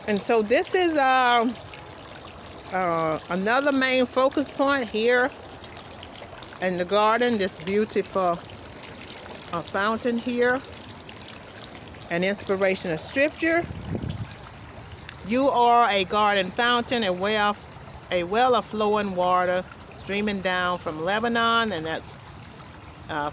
And so this is another main focus point here in the garden. This beautiful fountain here. An inspirational scripture. You are a garden fountain, a well of flowing water streaming down from Lebanon, and that's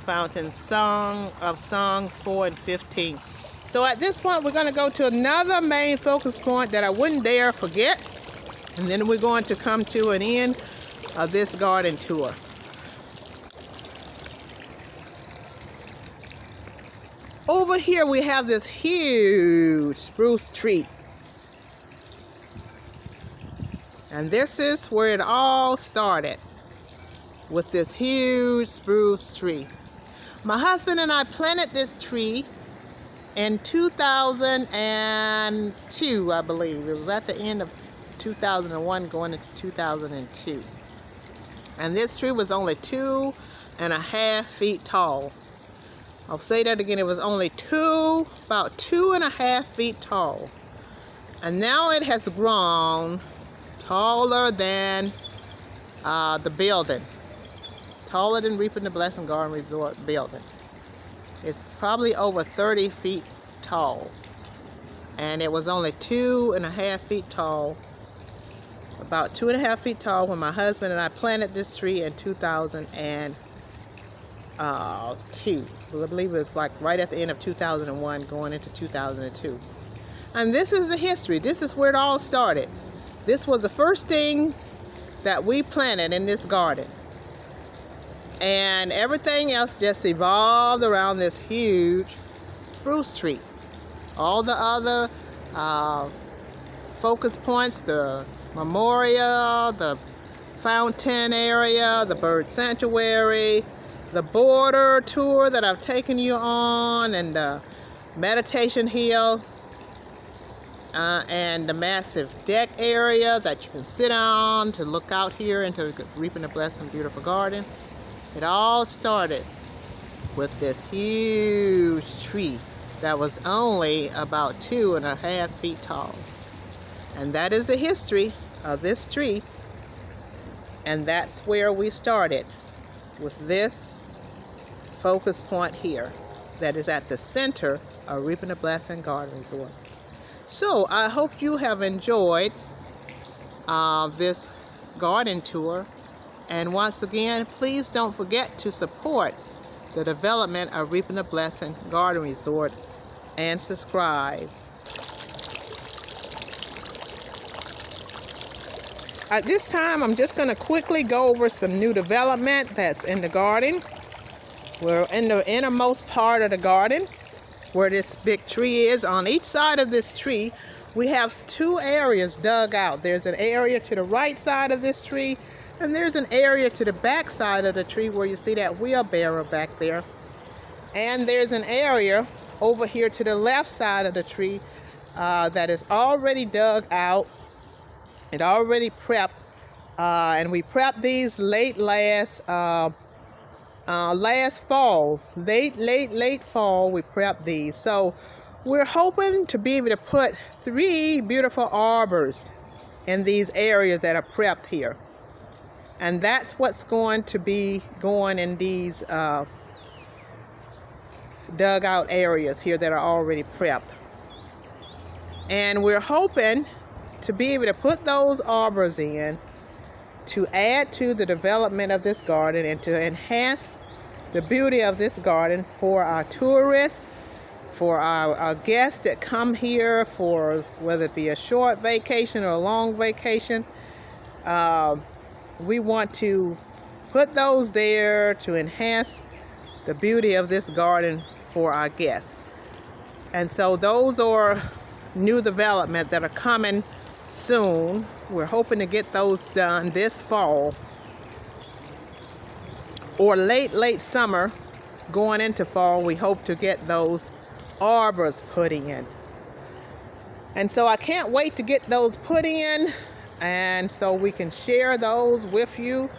Fountain Song of Songs 4 and 15. So at this point, we're going to go to another main focus point that I wouldn't dare forget, and then we're going to come to an end of this garden tour. Over here, we have this huge spruce tree. And this is where it all started, with this huge spruce tree. My husband and I planted this tree in 2002, I believe. It was at the end of 2001 going into 2002. And this tree was only 2.5 feet tall. I'll say that again, it was only about 2.5 feet tall. And now it has grown taller than the building. Taller than Reaping the Blessing Garden Resort building. It's probably over 30 feet tall. And it was only 2.5 feet tall. About 2.5 feet tall when my husband and I planted this tree in 2002. I believe it's like right at the end of 2001 going into 2002. And this is the history. This is where it all started. This was the first thing that we planted in this garden. And everything else just evolved around this huge spruce tree. All the other focus points, the memorial, the fountain area, the bird sanctuary, the border tour that I've taken you on, and the meditation hill, and the massive deck area that you can sit on to look out here into Reaping the Blessing Beautiful Garden. It all started with this huge tree that was only about 2.5 feet tall. And that is the history of this tree. And that's where we started, with this focus point here that is at the center of Reaping the Blessing Garden Resort. So I hope you have enjoyed this garden tour. And once again, please don't forget to support the development of Reaping the Blessing Garden Resort and subscribe. At this time, I'm just going to quickly go over some new development that's in the garden. We're in the innermost part of the garden where this big tree is. On each side of this tree, we have 2 areas dug out. There's an area to the right side of this tree, and there's an area to the back side of the tree where you see that wheelbarrow back there. And there's an area over here to the left side of the tree that is already dug out. It already prepped, and we prepped these late last fall. Late fall, we prepped these. So we're hoping to be able to put 3 beautiful arbors in these areas that are prepped here. And that's what's going to be going in these dug out areas here that are already prepped. And we're hoping to be able to put those arbors in to add to the development of this garden and to enhance the beauty of this garden for our tourists, for our guests that come here for whether it be a short vacation or a long vacation. We want to put those there to enhance the beauty of this garden for our guests. And so those are new development that are coming soon. We're hoping to get those done this fall or late summer going into fall. We hope to get those arbors put in. And so I can't wait to get those put in, and so we can share those with you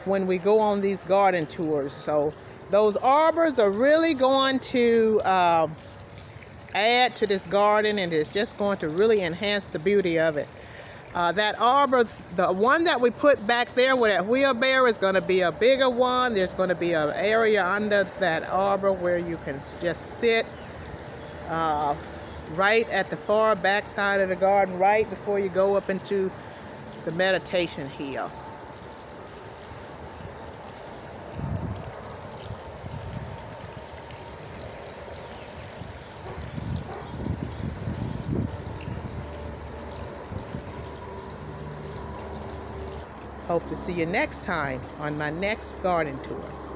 when we go on these garden tours. So those arbors are really going to add to this garden, and it's just going to really enhance the beauty of it. That arbor, the one that we put back there with that wheelbarrow, is going to be a bigger one. There's going to be an area under that arbor where you can just sit right at the far back side of the garden, right before you go up into the meditation hill. Hope to see you next time on my next garden tour.